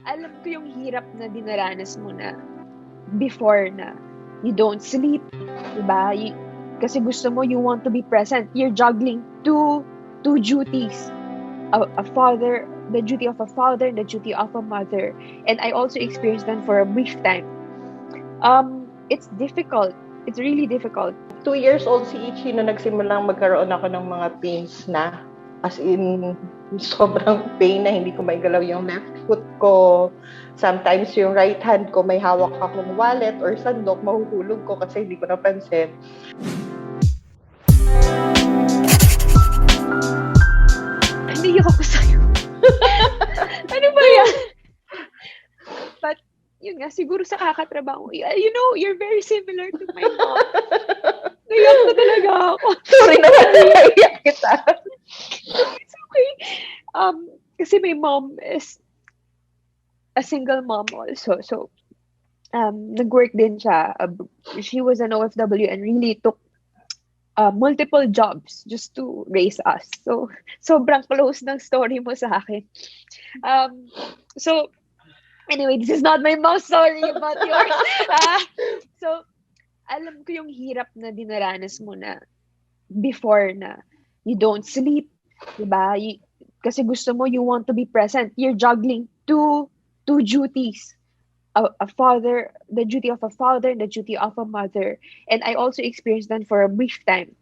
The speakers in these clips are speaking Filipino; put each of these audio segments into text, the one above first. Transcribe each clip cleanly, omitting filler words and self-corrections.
alam ko yung hirap na dinaranas mo na before na you don't sleep, diba? Kasi gusto mo, you want to be present. You're juggling two duties. A father, the duty of a father, and the duty of a mother. And I also experienced that for a brief time. It's difficult. It's really difficult. 2 years old si Ichi na nagsimulang magkaroon ako ng mga pains na as in sobrang pain na hindi ko maigalaw yung left foot ko. Sometimes yung right hand ko may hawak akong wallet or sandok, mahuhulog ko kasi hindi ko napansin. Hindi ako sa'yo. Ano ba yan? But, yun nga, siguro sa kakatrabaho, you know, you're very similar to my mom. Naiyak na talaga ako. Sorry naman, naiyak kita. It's okay. Kasi my mom is a single mom also. So, nag-work din siya. She was an OFW and really took multiple jobs just to raise us. So, sobrang close ng story mo sa akin. So, anyway, this is not my mom's story, but yours. So, alam ko yung hirap na dinaranas mo na before na you don't sleep, diba? Kasi gusto mo, you want to be present. You're juggling two duties. A father, the duty of a father, and the duty of a mother. And I also experienced that for a brief time.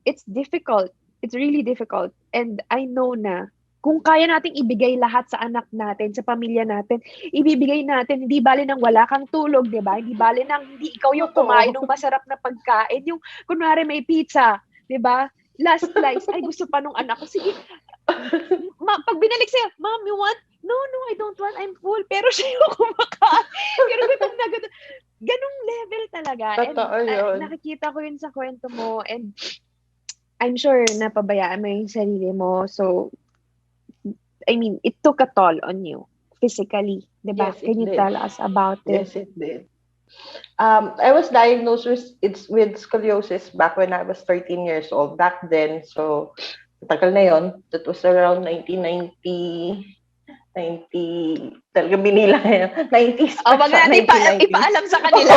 It's difficult. It's really difficult. And I know na kung kaya nating ibigay lahat sa anak natin, sa pamilya natin, ibibigay natin, hindi bale nang wala kang tulog, di ba? Hindi bale nang hindi ikaw yung kumain ng masarap na pagkain. Yung, kunwari may pizza, di ba? Last slice, ay gusto pa nung anak ko. Sige, pag binalik sa'yo, Mom, you want? No, I don't want. I'm full. Pero siya yung kumakain. Pero ganung level talaga. Totoo yun. Nakikita ko yun sa kwento mo. And I'm sure napabayaan mo yung sarili mo. So, I mean, it took a toll on you physically. Diba? Yes, Can you tell us about it? Yes, it did. I was diagnosed with scoliosis back when I was 13 years old. Back then, so tagal na yun. That was around 1990, talaga binila ngayon. 90s. Wag natin ipaalam sa kanila.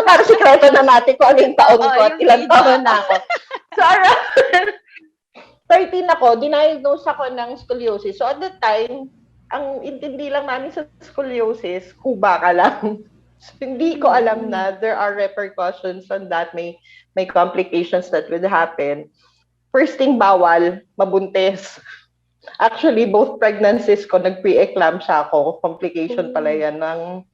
Para sikreto na natin kung ano yung taon ko at ilang taon na ako. So, around 13 ako, diniagnose ako ng scoliosis. So, at that time, ang intindi lang namin sa scoliosis, kuba ka lang. So, hindi ko alam na there are repercussions on that. May complications that would happen. First thing, bawal, mabuntis. Actually, both pregnancies ko, nag-pre-eclampsia ako. Complication pala yan ng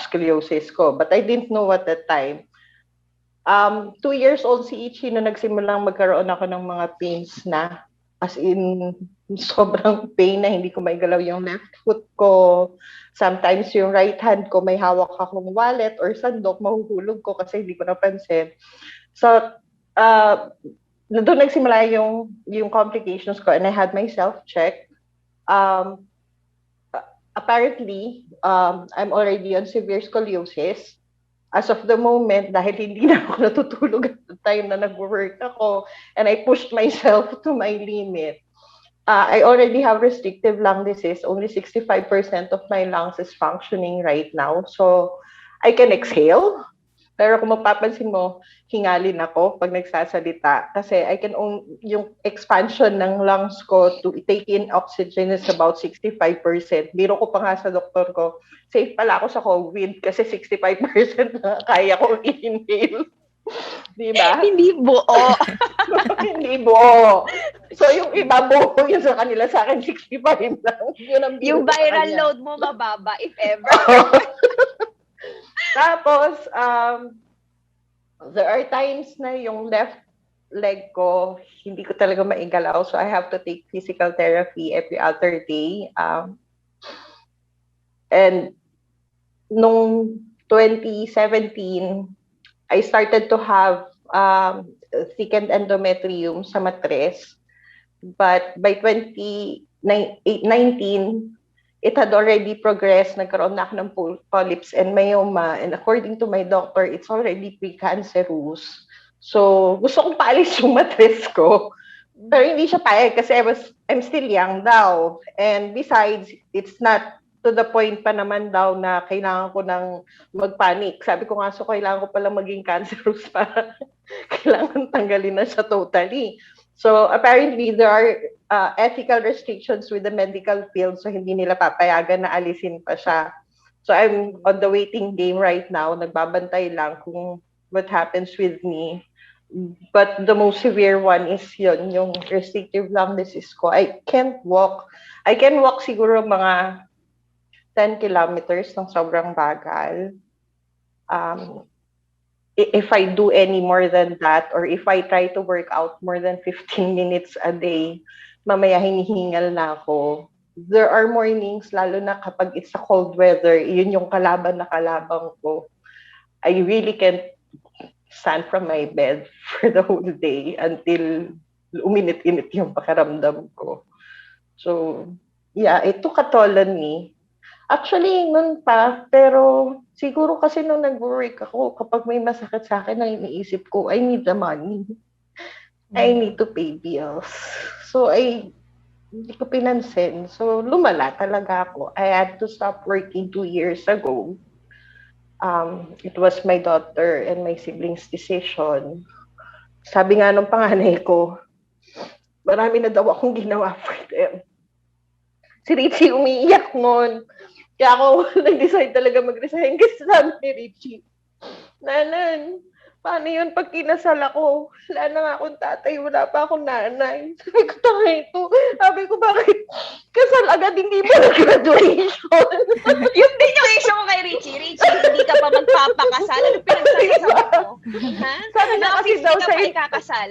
scoliosis ko. But I didn't know at that time. 2 years old si Ichi na nagsimulang magkaroon ako ng mga pains na as in sobrang pain na hindi ko maigalaw yung left foot ko. Sometimes yung right hand ko may hawak akong wallet or sandok, mahuhulog ko kasi hindi ko napansin. So, doon nagsimula yung complications ko and I had myself checked. Apparently, I'm already on severe scoliosis. As of the moment, dahil hindi na ako natutulog at the time na nag-work ako and I pushed myself to my limit, I already have restrictive lung disease. Only 65% of my lungs is functioning right now. So, I can exhale. Pero kung mapapansin mo, hingalin ako pag nagsasalita kasi yung expansion ng lungs ko to take in oxygen is about 65%. Biro ko pa nga sa doktor ko, safe pala ako sa COVID kasi 65% na kaya ko i-inhale. Diba? Hindi buo. Hindi buo. So yung iba buo yun sa kanila, sa akin 65 lang. Yung viral load mo mababa, if ever. Tapos, there are times na yung left leg ko, hindi ko talaga maigalaw. So, I have to take physical therapy every other day. And nung 2017, I started to have thickened endometrium sa matres. But by 2019, it had already progressed. Nagkaroon na ako ng polyps and myoma. And according to my doctor, it's already precancerous. So, gusto kong paalis yung matres ko. Pero hindi siya payag kasi I'm still young daw. And besides, it's not to the point pa naman daw na kailangan ko nang magpanic. Sabi ko nga, so kailangan ko palang maging cancerous para kailangan tanggalin na siya totally. So apparently, there are ethical restrictions with the medical field, so hindi nila papayagan na alisin pa siya. So I'm on the waiting game right now. Nagbabantay lang kung what happens with me. But the most severe one is yun, yung restrictive lung disease ko. I can't walk. I can walk siguro mga 10 kilometers ng sobrang bagal. If I do any more than that, or if I try to work out more than 15 minutes a day, mamaya hinihingal na ako. There are mornings, lalo na kapag it's a cold weather, yun yung kalaban na kalabang ko. I really can't stand from my bed for the whole day until uminit-init yung pakiramdam ko. So, yeah, it took a toll on me. Actually, nun pa, pero siguro kasi nung nag-work ako, kapag may masakit sa akin, ang iniisip ko, I need the money. I need to pay bills. So, hindi ko pinansin. So, lumala talaga ako. I had to stop working 2 years ago. It was my daughter and my siblings' decision. Sabi nga nung panganay ko, marami na daw akong ginawa for them. Si Richie umiiyak nun. Kaya ako nag-decide talaga mag-resign kasi sabi ni Richie, Nanan, paano yun pag kinasal ako? Wala na nga akong tatay, wala pa akong nanay. Sabi ko, tanga ito. Sabi ko, bakit kasal agad hindi mo na-graduation? Yung din yung issue ko kay Richie. Richie, hindi ka pa magpapakasal. Ano pinagsasabi mo? Ha? Sabi na kasi daw ka sa pa ikakasal.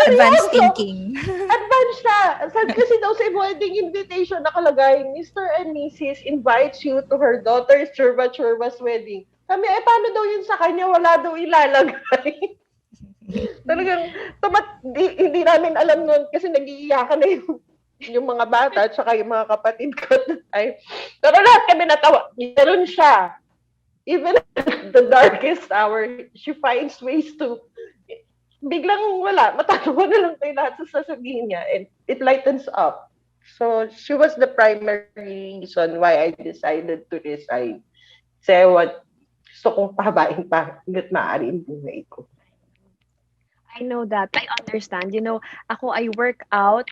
Advanced thinking. Advanced siya. Sabi kasi daw sa wedding invitation nakalagay, Mr. and Mrs. invites you to her daughter's churba-churba's wedding. Sabi, paano daw yun sa kanya? Wala daw ilalagay. Talagang, hindi namin alam nun kasi nag-iiyakan na yung mga bata at saka yung mga kapatid ko. Pero lahat kami natawa. Meron siya. Even at the darkest hour, she finds ways to biglang wala. Matatawa na lang tayo lahat sa sasabihin niya. And it lightens up. So, she was the primary reason why I decided to resign. Kasi gusto kong pahabain pa hanggat maaari yung buhay ko. I know that. I understand. Ako, I work out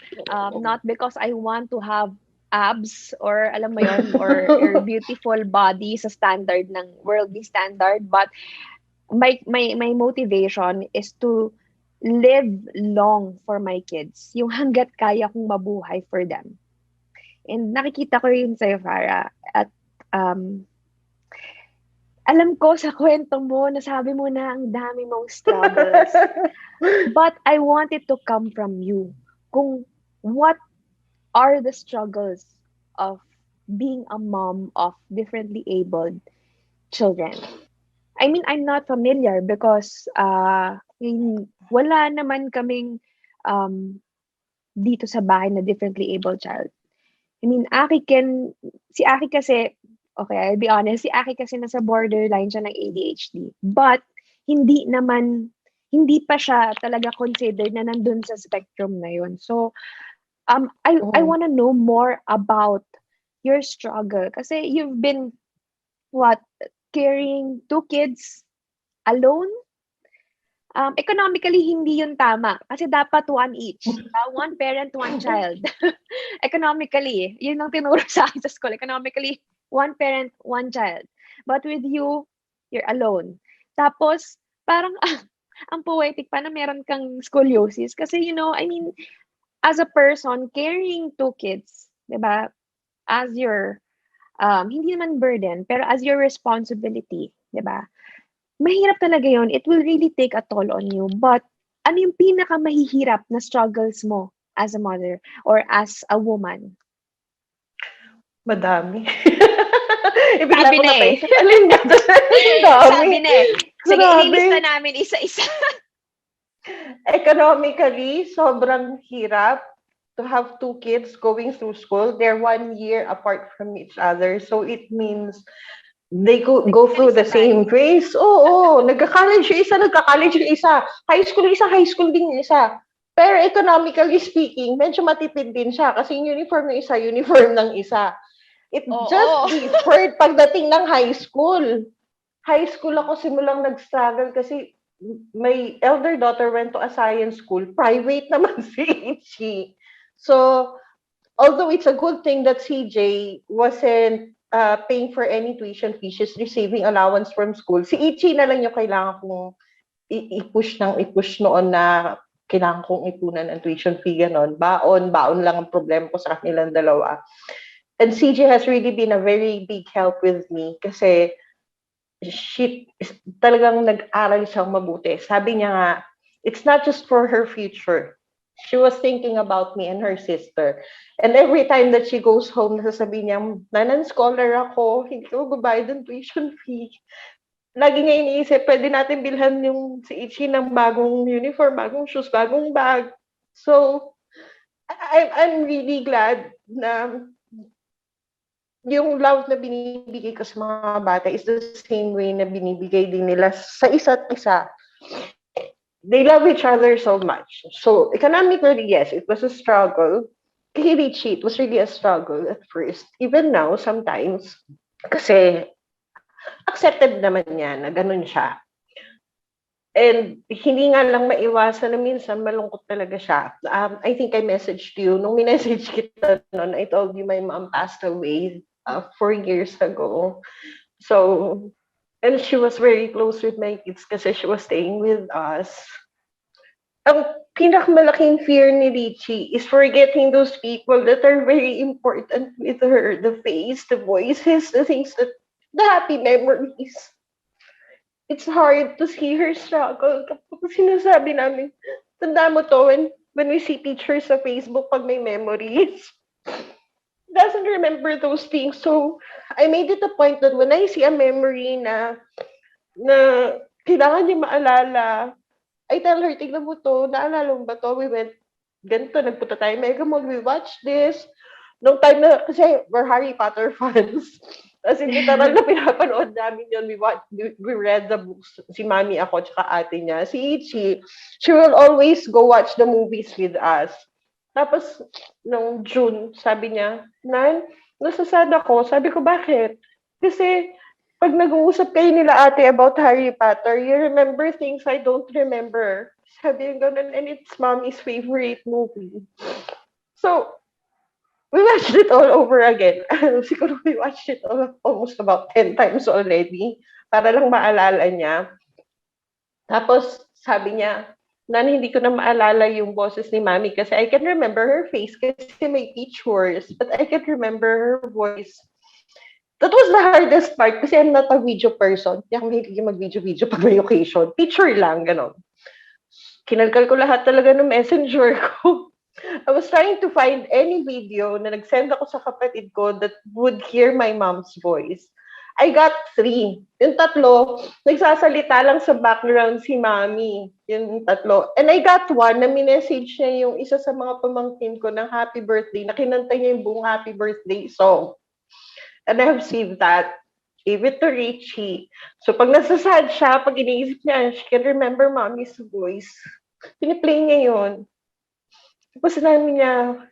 not because I want to have abs or alam mo yon or beautiful body sa standard ng worldly standard, but my motivation is to live long for my kids. Yung hanggat kaya kong mabuhay for them. And nakikita ko yun sa'yo, Farah. At alam ko sa kwento mo, nasabi mo na ang dami mong struggles. But I want it to come from you. Kung what are the struggles of being a mom of differently abled children? I mean, I'm not familiar because wala naman kaming dito sa bahay na differently abled child. I mean, si Aki kasi, okay, I'll be honest, si Aki kasi nasa borderline siya ng ADHD. But, hindi pa siya talaga considered na nandun sa spectrum na yun. So, I want to know more about your struggle. Kasi you've been, carrying 2 kids alone? Economically, hindi yun tama. Kasi dapat 1 each. 1 parent, 1 child. Economically, yun ang tinuro sa akin sa school. Economically, 1 parent, 1 child. But with you, you're alone. Tapos, parang, ang poetic pa na meron kang scoliosis. Kasi, I mean, as a person, carrying 2 kids, diba? As your, hindi naman burden, pero as your responsibility, diba? Mahirap talaga yun. It will really take a toll on you. But, ano yung pinakamahihirap na struggles mo as a mother or as a woman? Madami. Sabi na eh. Sabi na eh. Sige, ililista namin isa-isa. Economically, sobrang hirap to have 2 kids going through school. They're 1 year apart from each other. So it means they go through the same phase. Oo, nagka-college yung isa, high school din yung isa. Pero economically speaking, medyo matipid din siya kasi yung uniform ng isa, uniform ng isa. It just Oo. differed pagdating ng high school. High school ako simulang nag-struggle kasi my elder daughter went to a science school. Private naman si Ichi. So, although it's a good thing that CJ wasn't paying for any tuition fee, she's receiving allowance from school. Si Ichi na lang yung kailangan kong i-push noon na kailangan kong ipunan ng tuition fee, ganon. Baon lang ang problema ko sa kanilang dalawa. And CJ has really been a very big help with me kasi talagang nag-aral siyang mabuti. Sabi niya nga, it's not just for her future. She was thinking about me and her sister. And every time that she goes home, nasasabi niya, nanan scholar ako, hindi ko magbabayad ng tuition fee. Lagi niya iniisip, pwede natin bilhan yung si Ichi ng bagong uniform, bagong shoes, bagong bag. So, I'm really glad na yung love na binibigay ko sa mga bata is the same way na binibigay din nila sa isa't isa. They love each other so much. So, economically, yes, it was a struggle. Kay Richie, it was really a struggle at first. Even now, sometimes, kasi accepted naman niya na ganun siya. And hindi nga lang maiwasan na minsan malungkot talaga siya. I think I messaged you. Nung minessage kita noon, I told you my mom passed away 4 years ago. So, and she was very close with my kids kasi she was staying with us. Ang pinakamalaking fear ni Richie is forgetting those people that are very important with her. The face, the voices, the things that, the happy memories. It's hard to see her struggle. Kapag sinasabi namin, tanda mo to, when we see pictures sa Facebook pag may memories, doesn't remember those things. So, I made it a point that when I see a memory na kailangan niya maalala, I tell her, tignan mo to, naalala mo ba to? We went, ganito, nagpunta tayo Mega Mall, we watched this. Nung time na, kasi we're Harry Potter fans. Kasi literal na pinapanood namin yun. We read the books, si mami ako, tsaka ate niya. Si Ichi, she will always go watch the movies with us. Tapos, nung June, sabi niya, Nan, nasasad ako. Sabi ko, bakit? Kasi, pag nag-uusap kayo nila ate about Harry Potter, you remember things I don't remember. Sabi niya ganun, and it's mommy's favorite movie. So, we watched it all over again. Siguro we watched it almost about 10 times already para lang maalala niya. Tapos, sabi niya, Nan, hindi ko na maalala yung boses ni Mami kasi I can remember her face kasi may pictures, but I can remember her voice. That was the hardest part kasi I'm not a video person. Hindi ako mahilig mag-video pag may occasion. Picture lang, gano'n. Kinalkal ko lahat talaga ng messenger ko. I was trying to find any video na nag-send ako sa kapatid ko that would hear my mom's voice. I got 3. Yung 3, nagsasalita lang sa background si Mami. Yung 3. And I got 1 na minessage niya yung isa sa mga pamangkin ko ng happy birthday, na kinanta niya yung buong happy birthday song. And I have saved that. Gave it to Richie. So pag nasasad siya, pag iniisip niya, she can remember Mommy's voice. Piniplay niya yun. Tapos sinabi niya,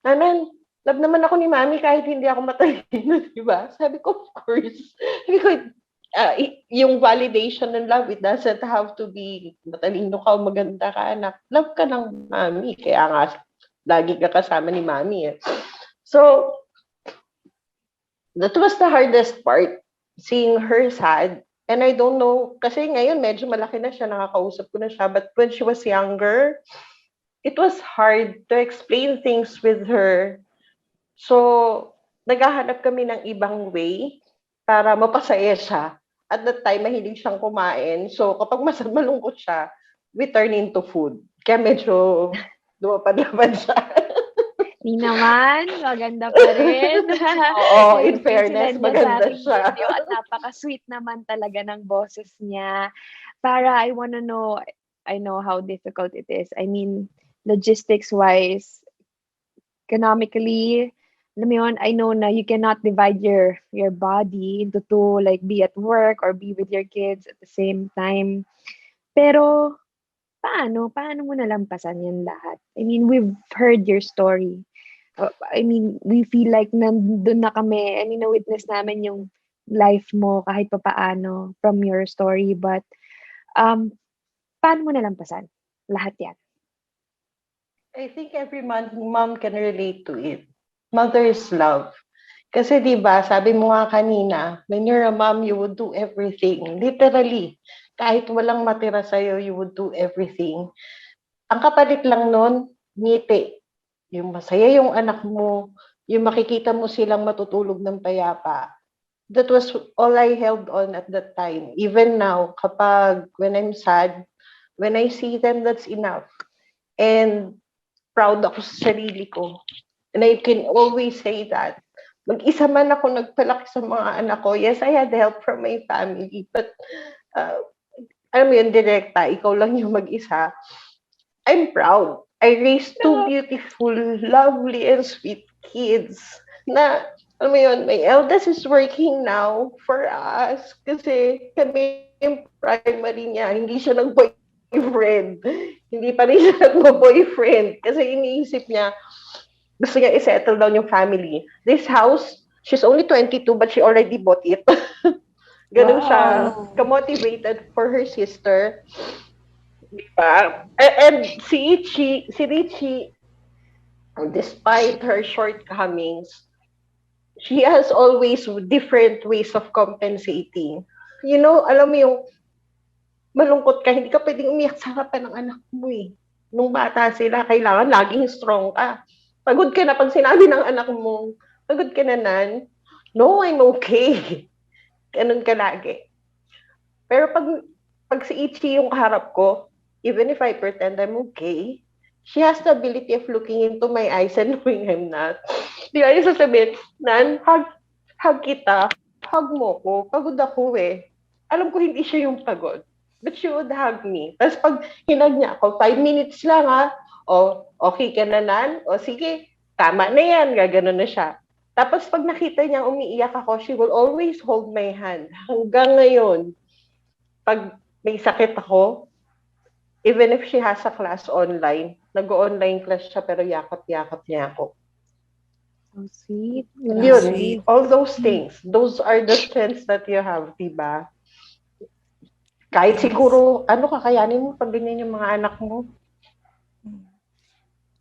Nanan, love naman ako ni Mami kahit hindi ako matalino, di ba? Sabi ko, of course. Sabi ko, yung validation ng love, it doesn't have to be matalino ka o maganda ka, anak. Love ka ng Mami. Kaya nga, lagi ka kasama ni Mami. So, that was the hardest part, seeing her sad. And I don't know, kasi ngayon medyo malaki na siya, nakakausap ko na siya. But when she was younger, it was hard to explain things with her. So, naghahanap kami ng ibang way para mapasaya siya. At that time, mahilig siyang kumain. So, kapag malungkot siya, we turn into food. Kaya medyo lumapad-lapad siya. Di naman, maganda pa rin. Oo, in fairness, maganda siya. Video, at napaka-sweet naman talaga ng boses niya. Para, I wanna know, I know how difficult it is. I mean, logistics-wise, economically, alam mo yun, I know na you cannot divide your body into 2, like be at work or be with your kids at the same time. Pero, Paano mo nalampasan yan lahat? I mean, we've heard your story. I mean, we feel like nandun na kami. I mean, na-witness namin yung life mo kahit papaano from your story. But, paano mo nalampasan lahat yan? I think every mom can relate to it. Mother's love. Kasi 'di ba, sabi mo nga kanina, when you're a mom, you would do everything. Literally. Kahit walang matira sa'yo, you would do everything. Ang kapalit lang nun, ngiti. Yung masaya yung anak mo, yung makikita mo silang matutulog ng payapa. That was all I held on at that time. Even now, when I'm sad, when I see them, that's enough. And proud ako sa sarili ko. And I can always say that. Mag-isa man ako nagpalaki sa mga anak ko. Yes, I had help from my family. But, alam mo yun, direkta, ikaw lang yung mag-isa. I'm proud. I raised two beautiful, lovely, and sweet kids na, alam mo yun, my eldest is working now for us kasi kami yung primary niya. Hindi siya nag-boyfriend. Hindi pa rin siya nag-boyfriend kasi iniisip niya, gusto niya i-settle down yung family. This house, she's only 22 but she already bought it. Ganun siya, ka-motivated for her sister. Diba? And si Ricci, despite her shortcomings, she has always different ways of compensating. You know, alam mo yung malungkot ka, hindi ka pwedeng umiyak sa harapan ng anak mo eh. Nung bata sila, kailangan laging strong ka. Pagod ka na pag sinabi ng anak mo, pagod ka na nan, no, I'm okay. Ganun ka lagi. Pero pag si Ichi yung kaharap ko, even if I pretend I'm okay, she has the ability of looking into my eyes and knowing I'm not. Di ba yung sasabihin, Nan, hug kita, hug mo ko, pagod ako eh. Alam ko hindi siya yung pagod. But she would hug me. Tapos pag hinag niya ako, 5 minutes lang ha, o okay ka na Nan, o sige, tama na yan, gaganon na siya. Tapos pag nakita niya umiiyak ako, she will always hold my hand. Hanggang ngayon, pag may sakit ako, even if she has a class online, nag-online class siya pero yakap-yakap niya ako. So sweet. Yun, Sweet. all those things, those are the strengths that you have, diba? Kahit siguro, kakayanin mo pag ganyan yung mga anak mo?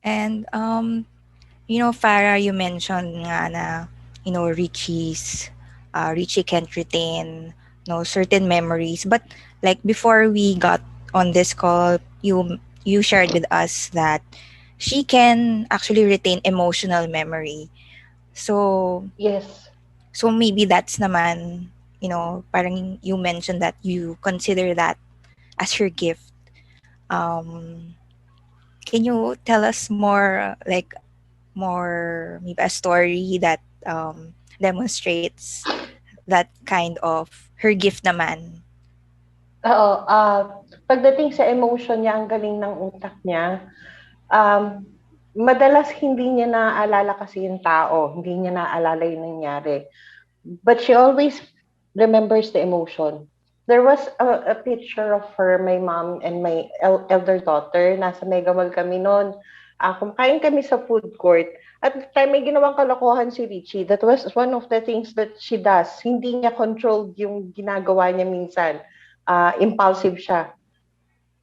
And, Farah, you mentioned nga na, Richie can't retain, certain memories. But like before we got on this call, you shared with us that she can actually retain emotional memory. So, yes. So maybe that's naman, parang you mentioned that you consider that as your gift. Can you tell us more, maybe a story that demonstrates that kind of her gift naman? Oo. Pagdating sa emotion niya, ang galing ng utak niya. Madalas hindi niya naaalala kasi yung tao. Hindi niya naaalala yung nangyari. But she always remembers the emotion. There was a picture of her, my mom, and my elder daughter. Nasa Mega Mall kami noon. Kumakain kami sa food court. At the time, may ginawang kalokohan si Ricci. That was one of the things that she does. Hindi niya controlled yung ginagawa niya minsan. Impulsive siya.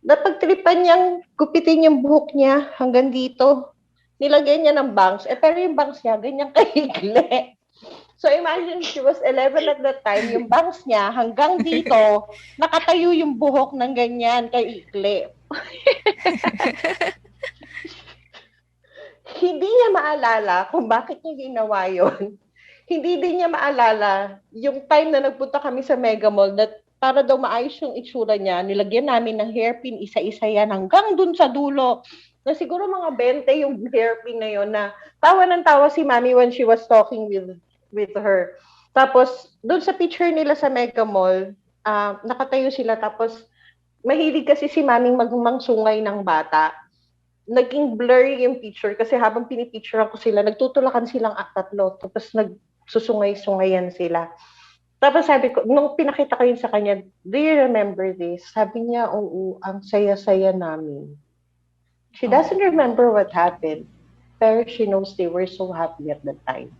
Napagtripan niyang gupitin yung buhok niya hanggang dito. Nilagay niya ng bangs. Pero yung bangs niya, ganyan kahigli. So imagine she was 11 at that time, yung bangs niya hanggang dito, nakatayo yung buhok ng ganyan kahigli. Hindi niya maalala kung bakit niya ginawa yun. Hindi din niya maalala yung time na nagpunta kami sa Mega Mall na para daw maayos yung itsura niya, nilagyan namin ng hairpin, isa-isa yan hanggang dun sa dulo. Na siguro mga 20 yung hairpin na yun na tawa ng tawa si Mami when she was talking with her. Tapos, doon sa picture nila sa Mega Mall, nakatayo sila tapos mahilig kasi si Maming magmangsungay ng bata. Naging blurry yung picture kasi habang pinipicture ko sila, nagtutulakan silang tatlo tapos nagsusungay-sungayan sila. Tapos sabi ko, nung pinakita ko yun sa kanya, do you remember this? Sabi niya, oo, ang saya-saya namin. She doesn't remember what happened, pero she knows they were so happy at that time.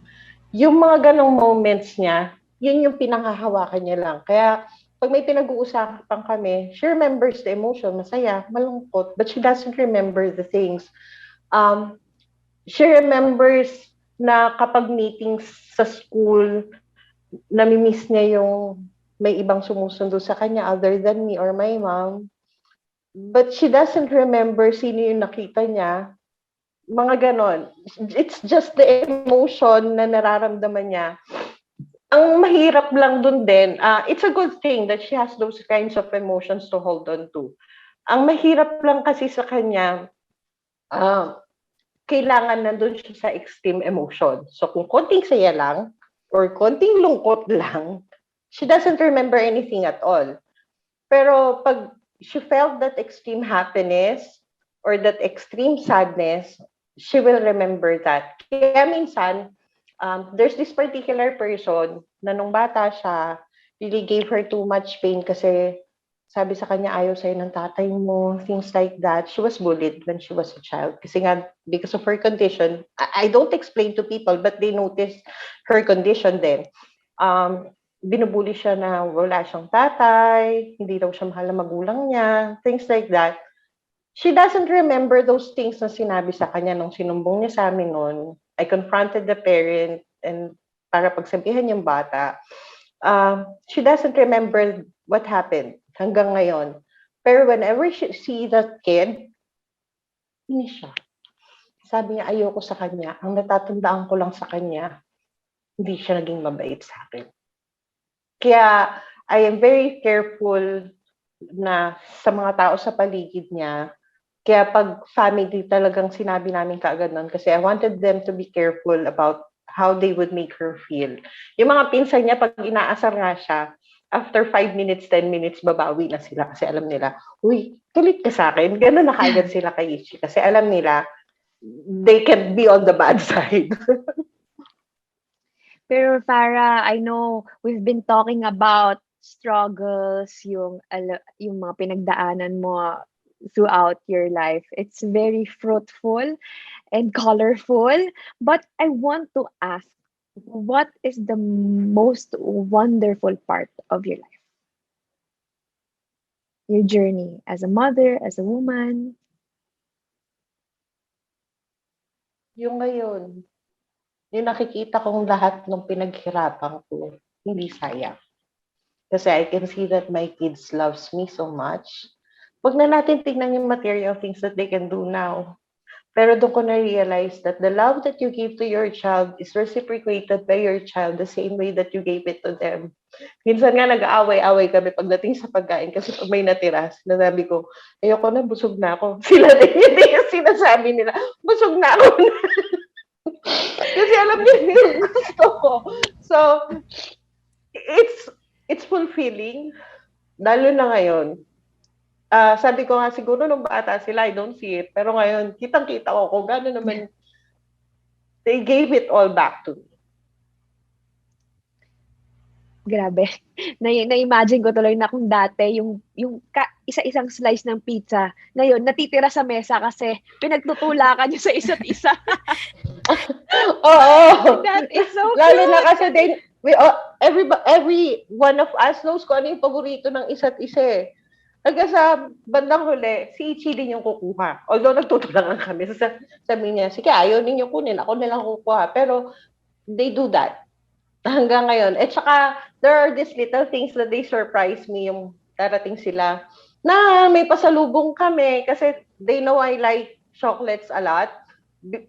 Yung mga ganong moments niya, yun yung pinanghahawakan niya lang. Kaya, pag may pinag-uusapan kami, she remembers the emotion, masaya, malungkot, but she doesn't remember the things. She remembers na kapag meetings sa school, namimiss niya yung may ibang sumusundo sa kanya other than me or my mom. But she doesn't remember sino yung nakita niya. Mga ganon. It's just the emotion na nararamdaman niya. Ang mahirap lang dun din, it's a good thing that she has those kinds of emotions to hold on to. Ang mahirap lang kasi sa kanya, kailangan nandun siya sa extreme emotion. So kung konting saya lang, or konting lungkot lang, she doesn't remember anything at all. Pero pag she felt that extreme happiness or that extreme sadness, she will remember that. Kaya minsan, there's this particular person na nung bata siya, really gave her too much pain kasi sabi sa kanya, ayaw sa'yo ng tatay mo, things like that. She was bullied when she was a child. Kasi nga, because of her condition, I don't explain to people, but they notice her condition then. Binubuli siya na wala siyang tatay, hindi daw siya mahal na magulang niya, things like that. She doesn't remember those things na sinabi sa kanya nung sinumbong niya sa amin noon. I confronted the parent and para pagsabihan yung bata. She doesn't remember what happened hanggang ngayon. Pero whenever she see that kid, hindi siya. Sabi niya, ayoko sa kanya. Ang natatandaan ko lang sa kanya, hindi siya naging mabait sa akin. Kaya, I am very careful na sa mga tao sa paligid niya. Kaya pag family talagang sinabi namin kaagad nun, kasi I wanted them to be careful about how they would make her feel. Yung mga pinsan niya, pag inaasar nga siya, after 5 minutes, 10 minutes, babawi na sila kasi alam nila, uy, galit ka sa akin. Gano'n na kaagad sila kay Ichi kasi alam nila, they can be on the bad side. Pero Farah, I know we've been talking about struggles, yung mga pinagdaanan mo throughout your life. It's very fruitful and colorful. But I want to ask, what is the most wonderful part of your life? Your journey as a mother, as a woman? Yung ngayon, yung nakikita kong lahat ng pinaghirapan ko, hindi sayang. Kasi I can see that my kids loves me so much. Wag na natin tignan yung material things that they can do now. Pero doon ko na-realize that the love that you give to your child is reciprocated by your child the same way that you gave it to them. Minsan nga nag-aaway-away kami pagdating sa pagkain kasi pag may natira, sinasabi ko, ayoko na, busog na ako. Sila rin hindi yung sinasabi nila, busog na ako. Kasi alam niyo yung gusto ko. So, it's fulfilling. Lalo na ngayon. Sabi ko nga, siguro nung bata sila, I don't see it. Pero ngayon, kitang-kita ko kung gano'n naman, they gave it all back to me. Grabe. Na-imagine ko tuloy na kung dati, yung isa-isang slice ng pizza, ngayon, natitira sa mesa kasi pinagtutulakan nyo sa isa't isa. Oo. That is so cute. Lalo na kasi every one of us knows kung ano yung paborito ng isa't isa eh. Hanggang sa bandang huli, si Ichi din yung kukuha. Although nagtutulangan kami. Sabi niya, sige, ayaw ninyo kunin. Ako nilang kukuha. Pero they do that. Hanggang ngayon. At saka, there are these little things that they surprise me yung darating sila. Na may pasalubong kami kasi they know I like chocolates a lot.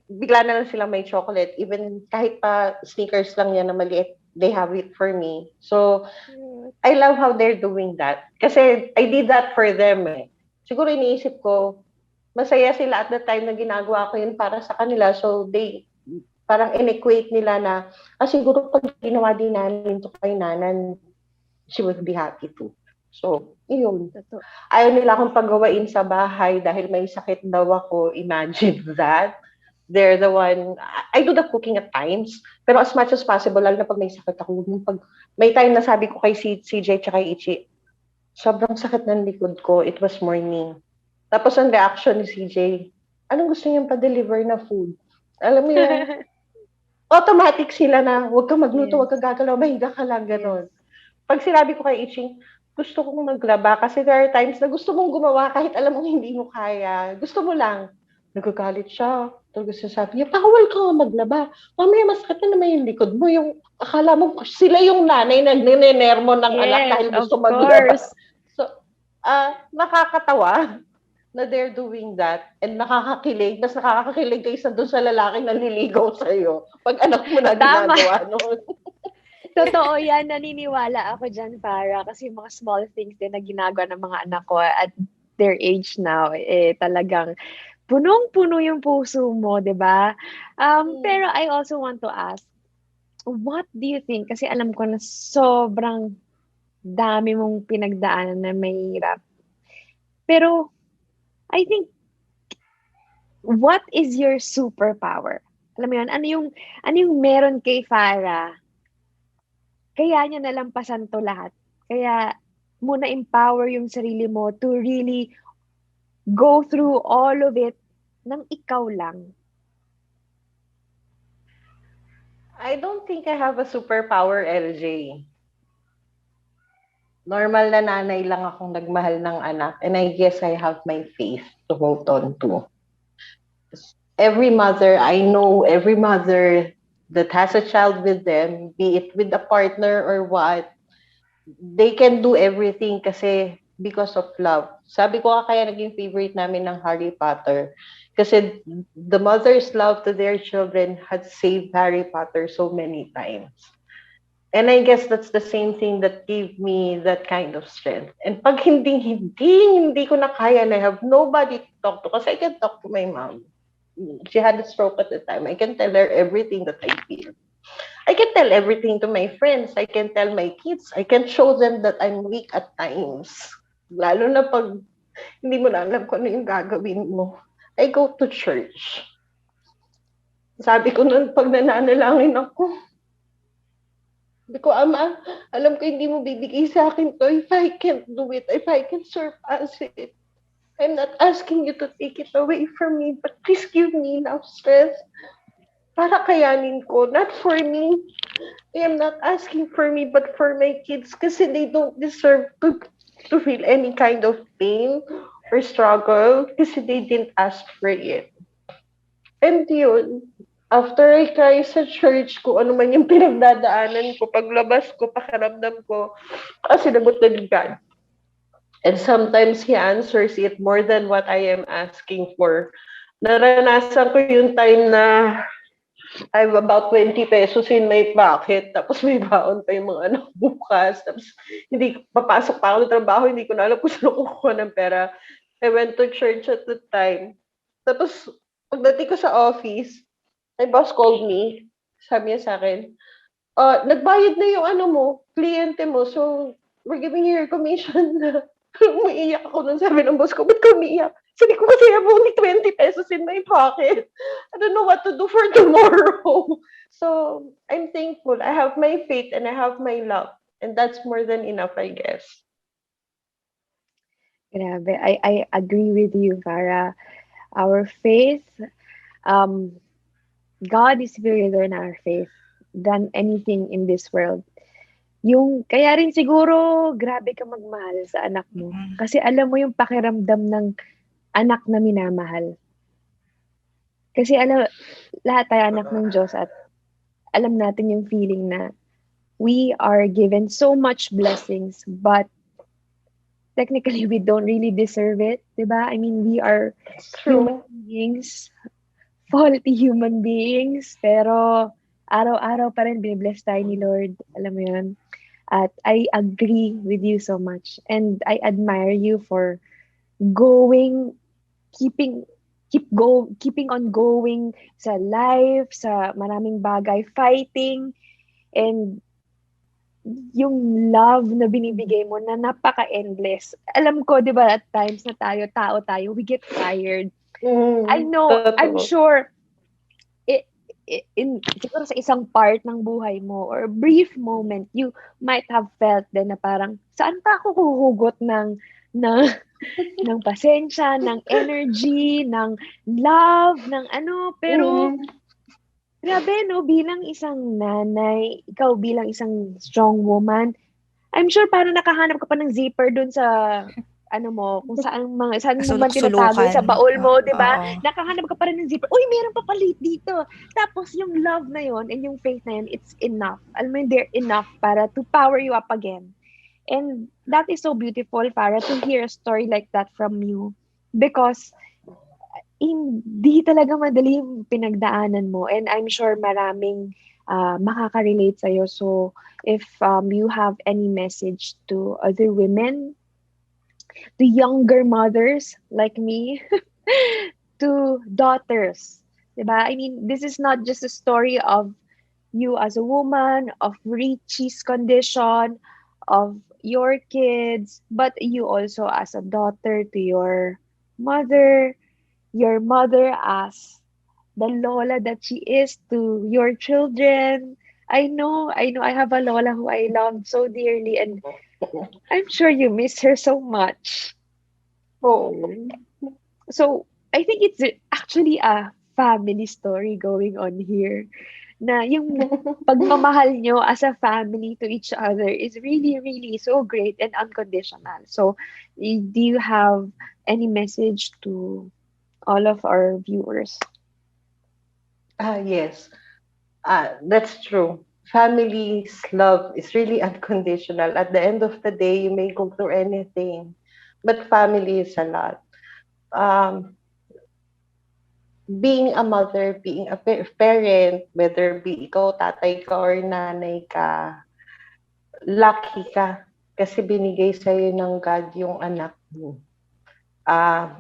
Bigla na lang sila may chocolate. Even kahit pa sneakers lang yan na maliit, they have it for me. So, I love how they're doing that. Kasi I did that for them eh. Siguro iniisip ko, masaya sila at the time na ginagawa ko yun para sa kanila. So they, parang in-equate nila na, siguro pag ginawa din namin to kay nanan, she would be happy too. So, yun. Ayaw nila akong pagawain sa bahay dahil may sakit daw ako. Imagine that. they're the one, I do the cooking at times, pero as much as possible, lalo na pag may sakit ako, may time na sabi ko kay CJ tsaka Ichi, sobrang sakit ng likod ko, it was morning. Tapos ang reaction ni CJ, anong gusto niyang pa-deliver na food? Alam mo yung, automatic sila na, huwag kang magluto, huwag kang gagalaw, mahiga ka lang, gano'n. Pag sinabi ko kay Ichi, gusto kong maglaba kasi there are times na gusto mong gumawa kahit alam mo hindi mo kaya. Gusto mo lang. Nagagalit siya. Tapos sabi niya, bawal ka nga maglaba. Mamaya masakit na naman yung likod mo. Yung, akala mo sila yung nanay na ninenermo ng anak dahil gusto maglaba. So, nakakatawa na they're doing that and nakakakilig. Mas nakakakilig kaysa doon sa lalaking naliligaw sa'yo pag anak mo na ginagawa noon. Totoo yan, naniniwala ako dyan, Farah, kasi yung mga small things din na ginagawa ng mga anak ko at their age now, talagang punong-puno yung puso mo, di ba? Pero I also want to ask, what do you think? Kasi alam ko na sobrang dami mong pinagdaanan na mahirap. Pero, I think, what is your superpower? Alam mo yun, ano yung meron kay Farah? Kaya niya nalampasan to lahat. Kaya mo na-empower yung sarili mo to really go through all of it nang ikaw lang. I don't think I have a superpower, LJ. Normal na nanay lang akong nagmahal ng anak and I guess I have my faith to hold on to. Every mother, I know every mother that has a child with them, be it with a partner or what, they can do everything kasi because of love. Sabi ko kaya naging favorite namin ng Harry Potter kasi the mother's love to their children had saved Harry Potter so many times. And I guess that's the same thing that gave me that kind of strength. And pag hindi ko na kaya and I have nobody to talk to kasi I can talk to my mom. She had a stroke at the time. I can tell her everything that I feel. I can tell everything to my friends. I can tell my kids. I can show them that I'm weak at times. Lalo na pag hindi mo na alam kung ano yung gagawin mo. I go to church. Sabi ko nun, pag nananalangin ako, sabi ko, Ama, alam ko hindi mo bibigay sa akin to if I can't do it, if I can surpass it. I'm not asking you to take it away from me, but please give me enough strength para kayanin ko. Not for me. I am not asking for me, but for my kids kasi they don't deserve to feel any kind of pain or struggle kasi they didn't ask for it. And yun, after I cry sa church ko, ano man yung pinagdadaanan ko, paglabas ko, pakiramdam ko, kasi nagot na ni God. And sometimes He answers it more than what I am asking for. Naranasan ko yung time na I have about 20 pesos in my pocket, tapos may baon pa yung mga anak bukas, tapos hindi papasok pa ako ng trabaho, hindi ko na alam kung saan kukuha ng pera. I went to church at the time. Tapos, pagdating ko sa office, my boss called me. Sabi niya sa akin, nagbayad na yung kliyente mo, so we're giving you your commission na. Umiiyak ako nung sabi ng boss ko, ba't ka umiiyak? Sabi ko kasi I have only 20 pesos in my pocket. I don't know what to do for tomorrow. So, I'm thankful. I have my faith and I have my love. And that's more than enough, I guess. Grabe. I agree with you, Farah. Our faith, God is bigger than our faith, than anything in this world. Kaya rin siguro, grabe ka magmahal sa anak mo. Kasi alam mo yung pakiramdam ng anak na minamahal. Kasi lahat tayo anak ng Diyos at alam natin yung feeling na we are given so much blessings, but technically we don't really deserve it, diba? I mean, we are human beings, faulty human beings, pero araw-araw pa rin binibless tayo ni Lord. Alam mo yun? At I agree with you so much. And I admire you for keeping on going sa life, sa maraming bagay, fighting, and yung love na binibigay mo na napaka-endless. Alam ko, di ba, at times na tao tayo, we get tired. I know, I'm sure, siguro sa isang part ng buhay mo or brief moment, you might have felt din na parang, saan pa ako huhugot ng, ng pasensya, ng energy, ng love, ng ano, pero grabe, no, bilang isang nanay, ikaw bilang isang strong woman, I'm sure parang nakahanap ka pa ng zipper dun sa ano mo, kung saan mo man tinatago sa Sulok-sulukan. baul mo, 'di ba? Oo. Nakahanap ka pa rin ng zipper. Uy, meron pa palit dito. Tapos yung love na yon and yung faith na yon, it's enough. Alam mo, yun, they're enough para to power you up again. And that is so beautiful, Farah, to hear a story like that from you. Because hindi talaga madali yung pinagdaanan mo. And I'm sure maraming makaka-relate sa'yo. So, if you have any message to other women, to younger mothers like me, to daughters, diba? I mean, this is not just a story of you as a woman, of Richie's condition, of your kids, but you also as a daughter to your mother as the Lola that she is to your children. I have a Lola who I love so dearly, and I'm sure you miss her so much. Oh. So, I think it's actually a family story going on here. Na yung pagmamahal nyo as a family to each other is really, really so great and unconditional. So, do you have any message to all of our viewers? Yes. That's true. Family's love is really unconditional. At the end of the day, you may go through anything, but family is a lot. Um, being a mother, being a parent, whether be ikaw tatay ka or nanay ka, lucky ka kasi binigay sa'yo ng God yung anak mo.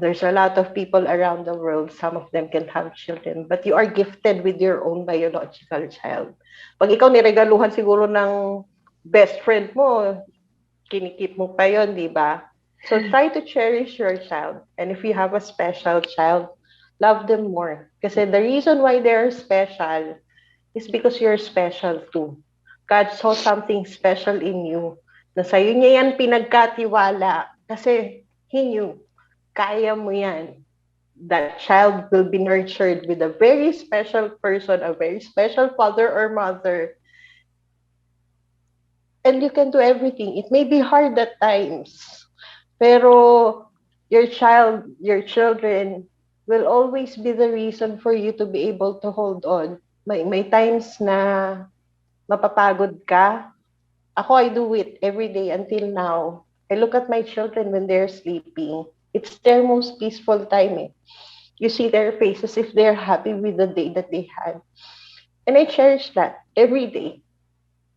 There's a lot of people around the world, some of them can have children, but you are gifted with your own biological child. Pag ikaw niregaluhan siguro ng best friend mo, kinikip mo pa yon, di ba? So try to cherish your child. And if you have a special child, love them more. Kasi the reason why they're special is because you're special too. God saw something special in you. Na sa'yo niya yan pinagkatiwala. Kasi He knew, kaya mo yan. That child will be nurtured with a very special person, a very special father or mother. And you can do everything. It may be hard at times. Pero your children will always be the reason for you to be able to hold on. May times na mapapagod ka. Ako, I do it every day until now. I look at my children when they're sleeping. It's their most peaceful time. You see their faces if they're happy with the day that they had. And I cherish that every day.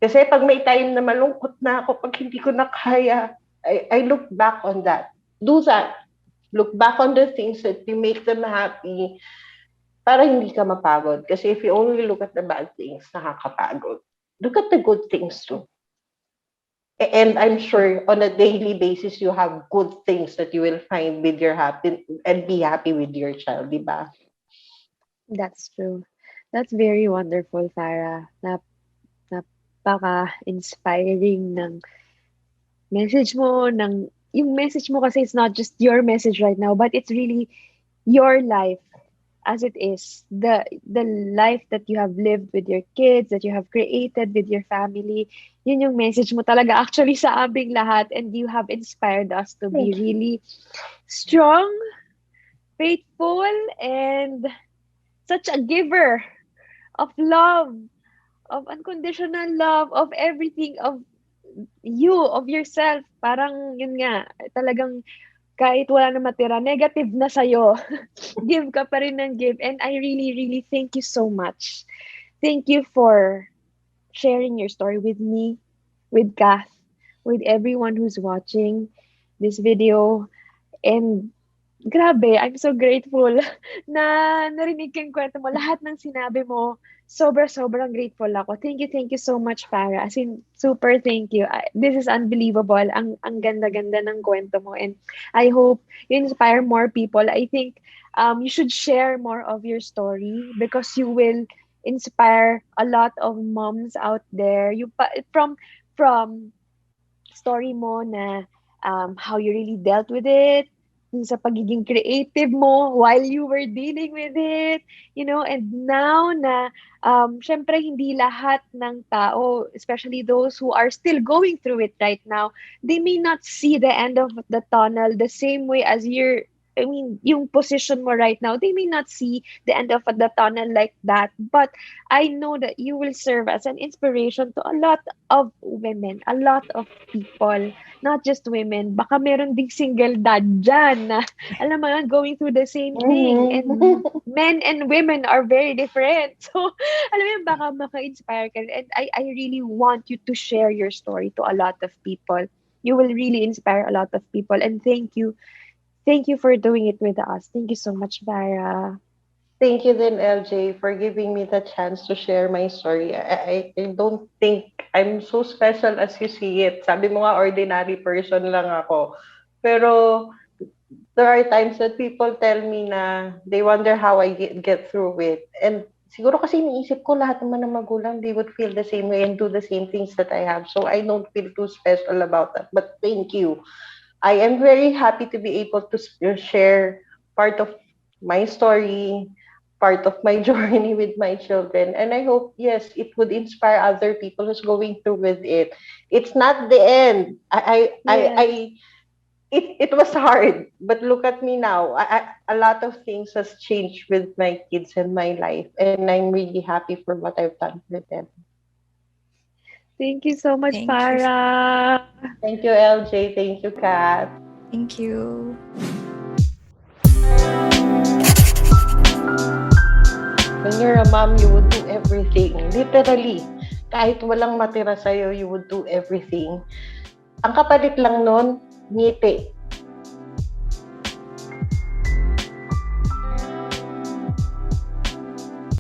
Kasi pag may time na malungkot na ako, pag hindi ko na kaya, I look back on that. Do that. Look back on the things that you make them happy para hindi ka mapagod. Kasi if you only look at the bad things, nakakapagod. Look at the good things too. And I'm sure on a daily basis, you have good things that you will find with your happy and be happy with your child, di ba? That's true. That's very wonderful, Farah. Napaka-inspiring ng message mo, yung message mo kasi it's not just your message right now, but it's really your life as it is. The life that you have lived with your kids, that you have created with your family, yun yung message mo talaga actually sa aming lahat, and you have inspired us to be really strong, faithful, and such a giver of love, of unconditional love, of everything, of you, of yourself. Parang yun nga, talagang kahit wala na matira, negative na sa'yo, give ka pa rin ng give. And I really, really thank you so much. Thank you for sharing your story with me, with Kath, with everyone who's watching this video. And grabe, I'm so grateful na narinig ko yung kwento mo. Lahat ng sinabi mo, sobrang grateful ako. Thank you so much, Farah. As in, super thank you. This is unbelievable. Ang ganda-ganda ng kwento mo. And I hope you inspire more people. I think you should share more of your story because you will inspire a lot of moms out there. From story mo na how you really dealt with it, dun sa pagiging creative mo while you were dealing with it, and now na syempre hindi lahat ng tao, especially those who are still going through it right now, they may not see the end of the tunnel the same way as yung position mo right now, they may not see the end of the tunnel like that. But I know that you will serve as an inspiration to a lot of women, a lot of people, not just women. Baka meron ding single dad dyan na, alam mo yun, going through the same thing. And men and women are very different. So, alam mo yun, baka maka-inspire ka. And I really want you to share your story to a lot of people. You will really inspire a lot of people. And thank you. Thank you for doing it with us. Thank you so much, Farah. Thank you then, LJ, for giving me the chance to share my story. I don't think I'm so special as you see it. Sabi mo nga, ordinary person lang ako. Pero there are times that people tell me na they wonder how I get through it. And siguro kasi iniisip ko lahat naman ng magulang, they would feel the same way and do the same things that I have. So I don't feel too special about that. But thank you. I am very happy to be able to share part of my story, part of my journey with my children. And I hope, yes, it would inspire other people who's going through with it. It's not the end. It was hard, but look at me now. A lot of things has changed with my kids and my life, and I'm really happy for what I've done for them. Thank you so much, Thank you. Farah. Thank you, LJ. Thank you, Kat. Thank you. When you're a mom, you would do everything. Literally. Kahit walang matira sa'yo, you would do everything. Ang kapalit lang nun, ngiti.